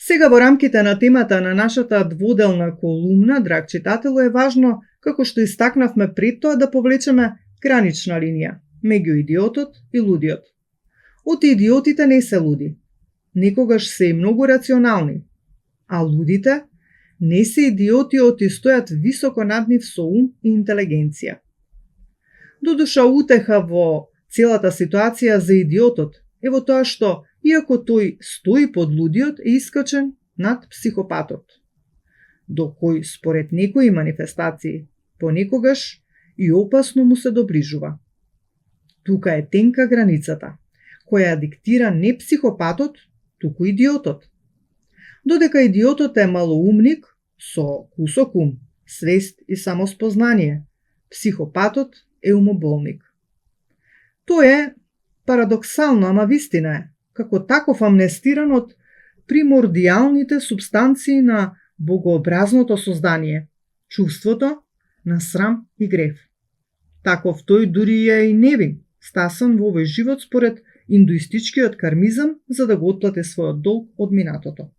Сега во рамките на темата на нашата дводелна колумна, драг читатело, е важно, како што истакнавме пред тоа, да повлечеме гранична линија меѓу идиотот и лудиот. Оти идиотите не се луди, некогаш се и многу рационални, а лудите не се идиоти, оти стојат високо над нив со ум и интелигенција. Додуша утеха во целата ситуација за идиотот е во тоа што, иако тој стои под лудиот, е искачен над психопатот, до кој според некои манифестации понекогаш и опасно му се доближува. Тука е тенка границата, која диктира не психопатот, туку идиотот. Додека идиотот е малоумник, со кусок ум, свест и самоспознание, психопатот е умоболник. Тој е парадоксално, ама вистина е, како таков амнестиран од примордиалните субстанции на богообразното создание, чувството на срам и грев. Таков тој дури е и невин, стасан во овој живот според индуистичкиот кармизам, за да го отплати својот долг од минатото.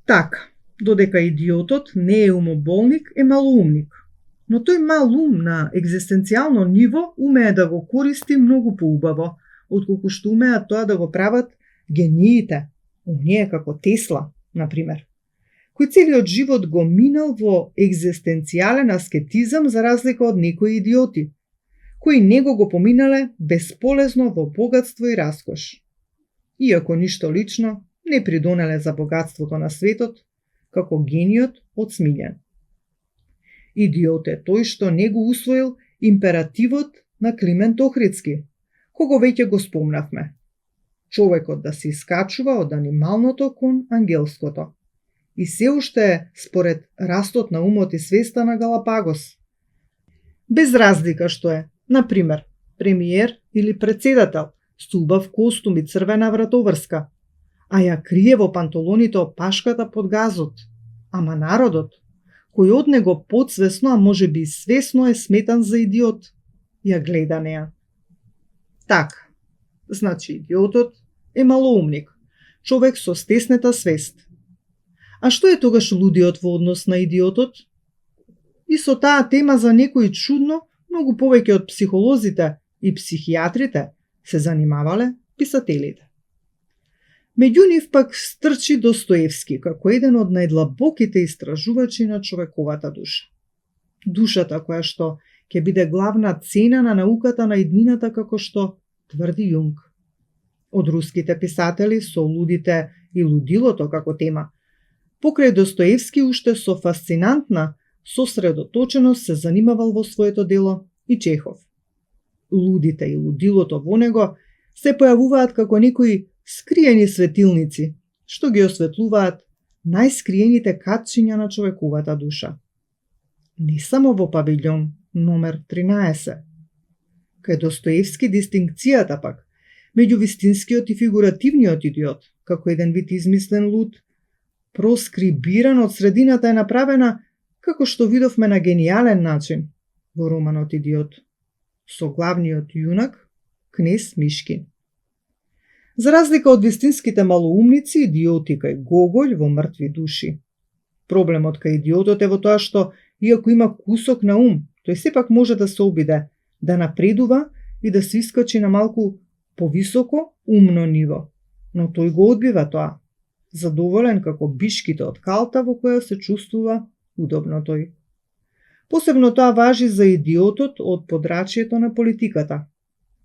Така, додека идиотот не е умоболник, е малоумник. Но тој мал ум на екзистенцијално ниво умее да го користи многу поубаво, отколку што умеат тоа да го прават гениите, оние како Тесла, например, кој целиот живот го минал во екзистенцијален аскетизам за разлика од некои идиоти, кои него го поминале бесполезно во богатство и раскош. Иако ништо лично не придонеле за богатството на светот, како гениот од Смилјан. Идиот е тој што не го усвоил императивот на Климент Охридски, кого веќе го спомнавме. Човекот да се искачува од анималното кон ангелското. И се уште е според растот на умот и свеста на Галапагос. Без разлика што е, например, премиер или председател, со убав костум и црвена вратоврска, а ја крие во панталоните опашката под газот. Ама народот, кој од него подсвесно, а може би свесно е сметан за идиот, ја гледа неа. Така, значи идиотот е малоумник, човек со стеснета свест. А што е тогаш лудиот во однос на идиотот? И со таа тема за некои чудно, многу повеќе од психолозите и психијатрите се занимавале писателите. Меѓу нив пак стрчи Достоевски како еден од најдлабоките истражувачи на човековата душа. Душата која што ќе биде главна цена на науката на иднината, како што тврди Јунг. Од руските писатели со лудите и лудилото како тема, покрај Достоевски уште со фасцинантна сосредоточеност се занимавал во своето дело и Чехов. Лудите и лудилото во него се појавуваат како некои скриени светилници, што ги осветлуваат најскриените катчиња на човековата душа. Не само во павилјон номер 13. Кај Достоевски дистинкцијата пак меѓу вистинскиот и фигуративниот идиот, како еден вид измислен луд, проскрибиран од средината, е направена како што видовме на гениален начин во романот Идиот, со главниот јунак кнез Мишкин. За разлика од вистинските малоумници, идиоти кај Гоголј во Мртви души. Проблемот кај идиотот е во тоа што, иако има кусок на ум, тој сепак може да се обиде, да напредува и да се искачи на малку повисоко умно ниво. Но тој го одбива тоа, задоволен како бишките од калта во која се чувствува удобно тој. Посебно тоа важи за идиотот од подрачјето на политиката,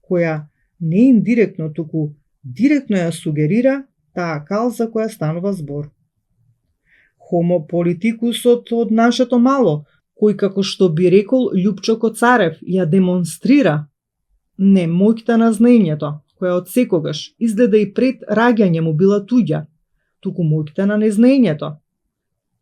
која не индиректно, туку директно ја сугерира таа кал за која станува збор. Хомо политикусот од нашето мало, кој, како што би рекол Љупчо Коцарев, ја демонстрира не моќта на знаењето, која од секогаш изгледа и пред раѓање му била туѓа, туку моќта на незнаењето.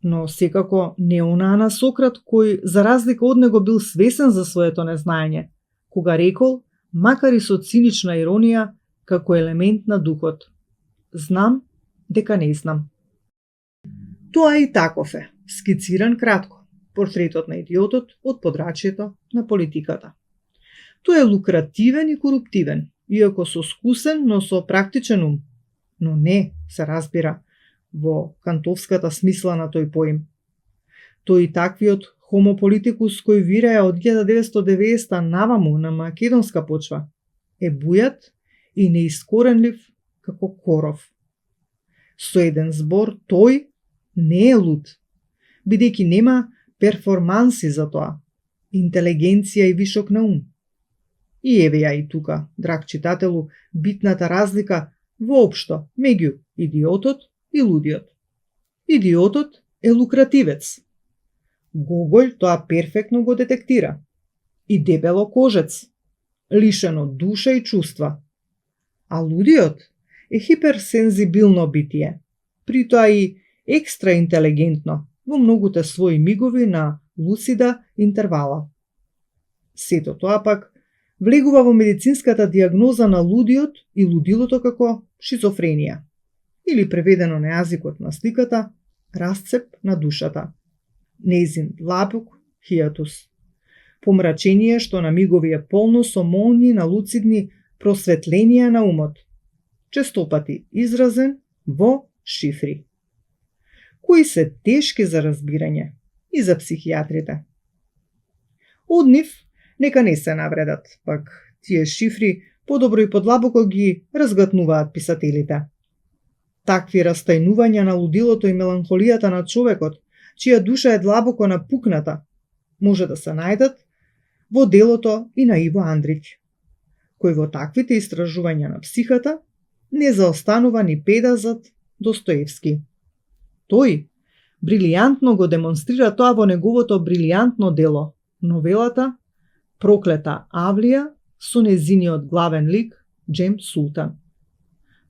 Но секако не онаа на Сократ, кој за разлика од него бил свесен за своето незнаење, кога рекол, макар и со цинична иронија, како елемент на духот: знам дека не знам. Тоа и таков е, скициран кратко, портретот на идиотот од подрачјето на политиката. Тој е лукративен и коруптивен, иако со скусен, но со практичен ум. Но не, се разбира, во кантовската смисла на тој поим. Тој и таквиот Homo politicus кој вирае од 1990 наваму на македонска почва е бујат и неискоренлив како коров. Со еден збор, тој не е луд, бидејќи нема перформанси за тоа, интелигенција и вишок на ум. И еве ја и тука, драг читателу, битната разлика воопшто меѓу идиотот и лудиот. Идиотот е лукративец. Гоголј тоа перфектно го детектира. И дебело кожец, лишен од душа и чувства. А лудиот е хиперсензибилно битие, притоа и екстра интелигентно во многуте своји мигови на луцида интервала. Сето тоа пак влегува во медицинската диагноза на лудиот и лудилото како шизофренија, или преведено на јазикот на сликата, расцеп на душата. Нејзин длабок хијатус. Помрачение што на мигови е полно со молни на луцидни просветленија на умот, честопати изразен во шифри, кои се тешки за разбирање и за психијатрите. Од нив нека не се навредат, пак тие шифри подобро и подлабоко ги разгатнуваат писателите. Такви растајнувања на лудилото и меланхолијата на човекот, чија душа е длабоко напукната, може да се најдат во делото и на Иво Андрич, кој во таквите истражувања на психата не заостанува ни педа зад Достоевски. Тој брилијантно го демонстрира тоа во неговото брилијантно дело, новелата Проклета Авлија со незиниот главен лик Джем Султан.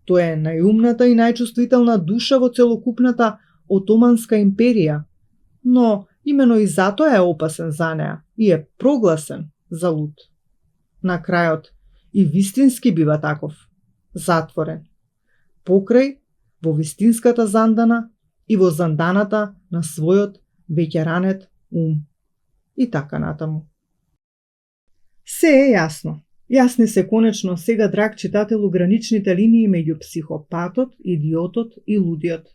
Тој е најумната и најчувствителна душа во целокупната Отоманска империја, но имено и затоа е опасен за неа и е прогласен за луд. На крајот и вистински бива таков, затворен, покрај во вистинската зандана и во занданата на својот веќе ранет ум. И така натаму. Се е јасно. Јасни се конечно сега, драг читателу, граничните линии меѓу психопатот, идиотот и лудиот.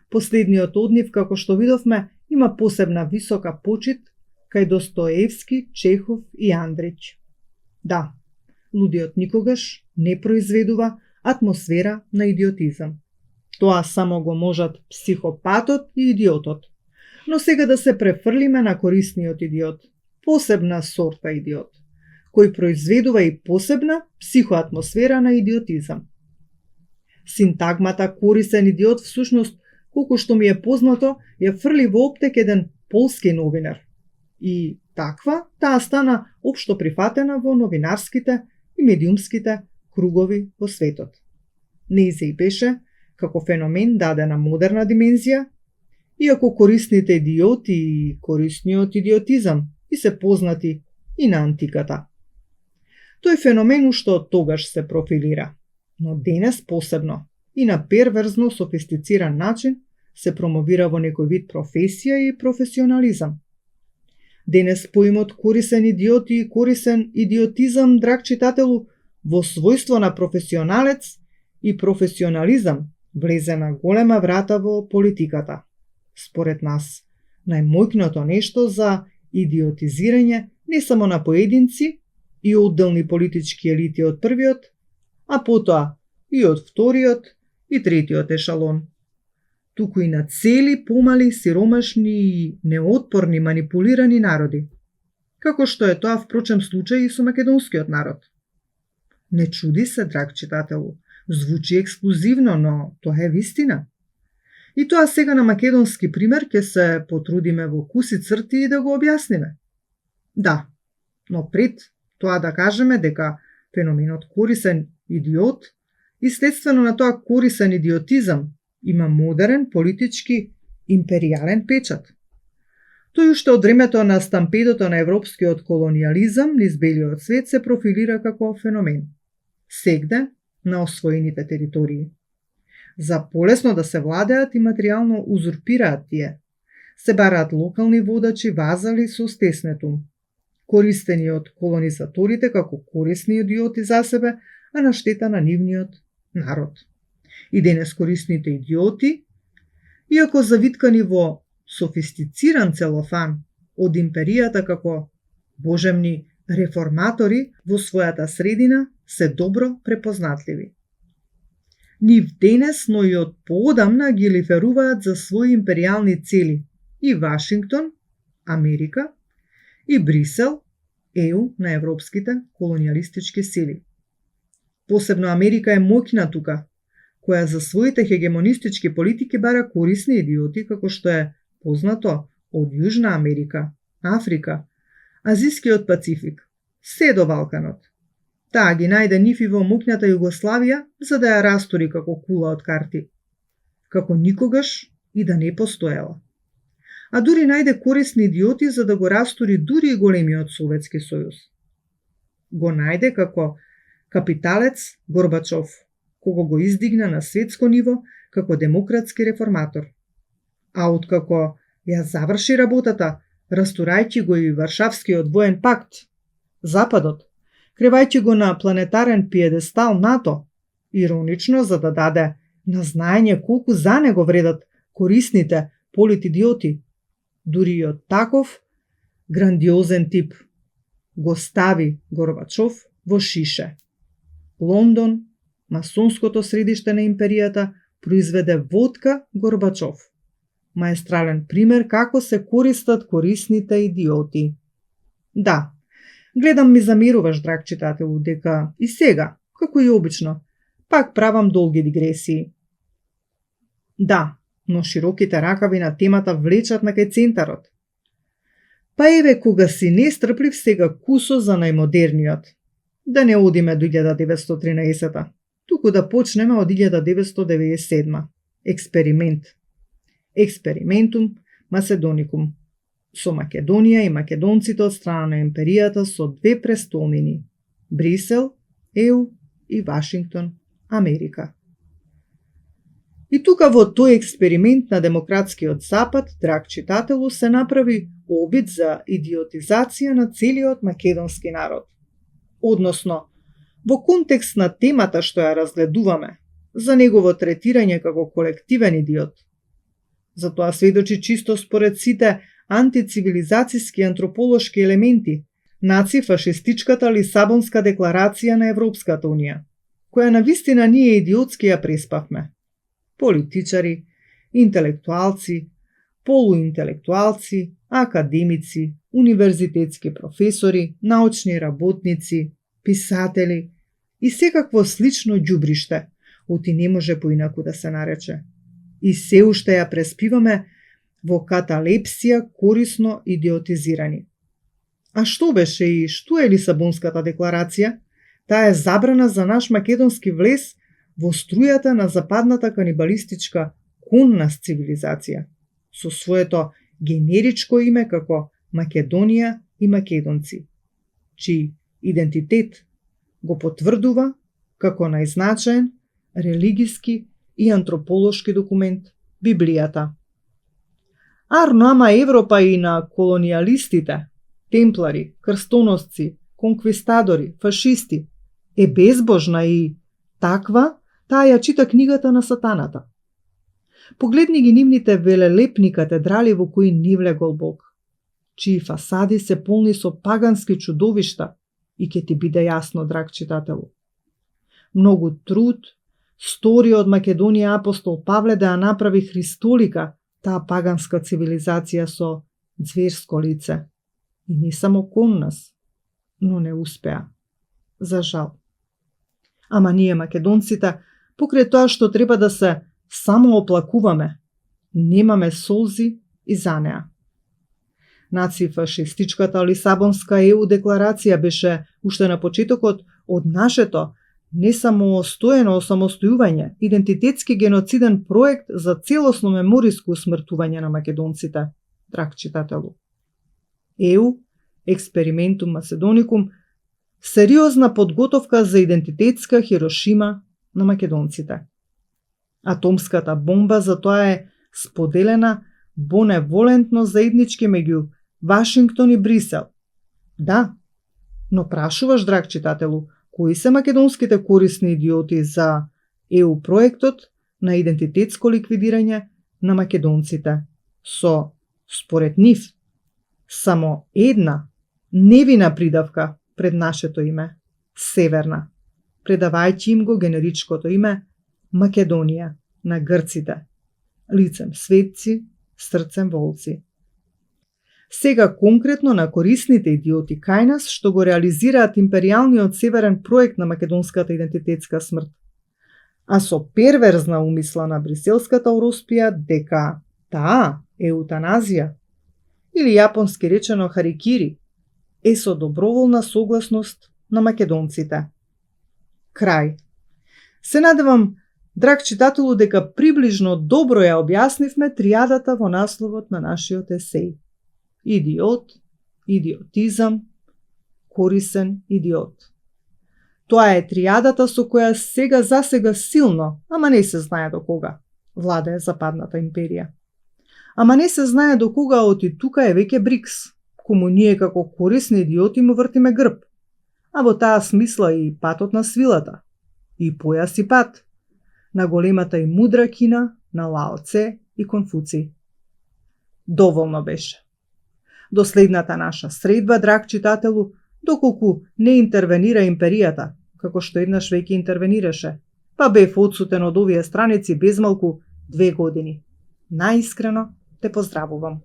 Последниот од нив, како што видовме, има посебна висока почит кај Достоевски, Чехов и Андрич. Да, лудиот никогаш не произведува атмосфера на идиотизам. Тоа само го можат психопатот и идиотот. Но сега да се префрлиме на корисниот идиот, посебна сорта идиот, кој произведува и посебна психоатмосфера на идиотизам. Синтагмата корисен идиот всушност, колку што ми е познато, ја фрли во оптек еден полски новинар. И таква, таа стана општо прифатена во новинарските и медиумските кругови во светот. Нејзе и беше како феномен дадена модерна димензија, иако корисните идиоти и корисниот идиотизам и се познати и на антиката. Тој феномен уште од тогаш се профилира, но денес посебно и на перверзно софистициран начин се промовира во некој вид професија и професионализам. Денес поимот корисен идиот и корисен идиотизам, драг читателу, во својство на професионалец и професионализам влезе на голема врата во политиката. Според нас, најмојкното нешто за идиотизирање не само на поединци и одделни политички елити од првиот, а потоа и од вториот и третиот ешалон, туку и на цели помали, сиромашни и неотпорни манипулирани народи, како што е тоа впрочем случај и со македонскиот народ. Не чуди се, драг читателу, звучи ексклузивно, но тоа е вистина. И тоа сега на македонски пример ќе се потрудиме во куси црти и да го објасниме. Да, но пред тоа да кажеме дека феноменот корисен идиот и следствено на тоа корисен идиотизам има модерен политички империјален печат. Тој уште од времето на стампедото на европскиот колониализам низ белиот свет се профилира како феномен, сегде на освоените територии. За полесно да се владеат и материјално узурпираат тие, се бараат локални водачи, вазали со стеснетум, користени од колонизаторите како корисни идиоти за себе, а на штета на нивниот народ. И денес корисните идиоти иако завиткани во софистициран целофан од империјата како божемни реформатори во својата средина се добро препознатливи. Нив денес, но и од поодамна ги лиферуваат за своји империјални цели и Вашингтон, Америка, и Брисел, ЕУ на европските колонијалистички сили. Посебно Америка е моќна тука, која за своите хегемонистички политики бара корисни идиоти, како што е познато од Јужна Америка, Африка, Азискиот Пацифик, се до Балканот. Таа ги најде нив и во моќната Југославија, за да ја растори како кула од карти, како никогаш и да не постоела. А дури најде корисни идиоти за да го растори дури и големиот Советски сојуз. Го најде како капиталец Горбачов, кого го издигна на светско ниво како демократски реформатор. А откако ја заврши работата, растурајќи го и Варшавскиот воен пакт, Западот, кревајќи го на планетарен пиедестал НАТО, иронично за да даде на знаење колку за него вредат корисните политидиоти, дури и од таков грандиозен тип го стави Горбачов во шише. Лондон, масонското средиште на империјата, произведе водка Горбачов. Маестрален пример како се користат корисните идиоти. Да, гледам ми замеруваш, драг читателу, дека и сега, како и обично, пак правам долги дигресии. Да, но широките ракави на темата влечат на кај центарот. Па еве кога си нестрплив сега кусо за најмодерниот. Да не одиме до 1913, туку да почнеме од 1997. Експеримент. Експериментум Macedоnicum. Со Македонија и македонците од страна на империјата со две престолнини – Брисел, ЕУ и Вашингтон, Америка. И тука во тој експеримент на демократскиот Запад, драг читателу, се направи обид за идиотизација на целиот македонски народ. Односно, во контекст на темата што ја разгледуваме, за негово третирање како колективен идиот. Затоа сведочи чисто според сите антицивилизацијски антрополошки елементи, наци-фашистичката Лисабонска декларација на Европската Унија, која навистина ние идиотски ја преспавме. Политичари, интелектуалци, полуинтелектуалци, академици, универзитетски професори, научни работници, писатели и секакво слично ѓубриште, оти не може поинаку да се нарече. И се уште ја преспиваме во каталепсија корисно идиотизирани. А што беше и што е Лисабонската декларација? Таа е забрана за наш македонски влез во струјата на западната канибалистичка коннас цивилизација, со своето генеричко име како Македонија и македонци, чиј идентитет го потврдува како најзначаен религиски и антрополошки документ Библијата. Арно ама Европа и на колонијалистите, темплари, крстоносци, конквистадори, фашисти е безбожна и таква, таа ја чита книгата на сатаната. Погледни ги нивните велелепни катедрали во кои не влегол Бог, чии фасади се полни со пагански чудовишта и ќе ти биде јасно, драг читателу. Многу труд стори од Македонија апостол Павле да ја направи христолика таа паганска цивилизација со зверско лице. И не само кон нас, но не успеа. За жал. Ама ние македонците, покрај тоа што треба да се само оплакуваме, немаме солзи и за неа. Нацифашистичката Лисабонска ЕУ декларација беше уште на почетокот од нашето не само стоено осамостојување, идентитетски геноциден проект за целосно мемориско усмртување на македонците, драг читателу. ЕУ, Експериментум Macedоnicum, сериозна подготовка за идентитетска Хирошима на македонците. Атомската бомба затоа е споделена боневолентно заеднички меѓу Вашингтон и Брисел. Да, но прашуваш, драг читателу, кои се македонските корисни идиоти за ЕУ проектот на идентитетско ликвидирање на македонците, со, според нив, само една невина придавка пред нашето име, Северна, предавајќи им го генеричкото име Македонија на грците, лицем светци, срцем волци. Сега конкретно на корисните идиоти кај нас што го реализираат империјалниот северен проект на македонската идентитетска смрт, а со перверзна умисла на бриселската ороспија дека таа е еутаназија, или јапонски речено харикири, е со доброволна согласност на македонците. Крај. Се надевам, драг читателу, дека приближно добро ја објаснивме тријадата во насловот на нашиот есеј. Идиот, идиотизам, корисен идиот. Тоа е тријадата со која сега засега силно, ама не се знае до кога, владее западната империја. Ама не се знае до кога од и тука е веќе БРИКС, кому ние како корисни идиоти му вртиме грб. А во таа смисла и патот на свилата, и појас и пат, на големата и мудра Кина, на Лао Це и Конфуци. Доволно беше. До следната наша средба, драг читателу, доколку не интервенира империјата, како што еднаш веќе интервенираше, па бев одсутен од овие страници безмалку 2 години. Наискрено те поздравувам.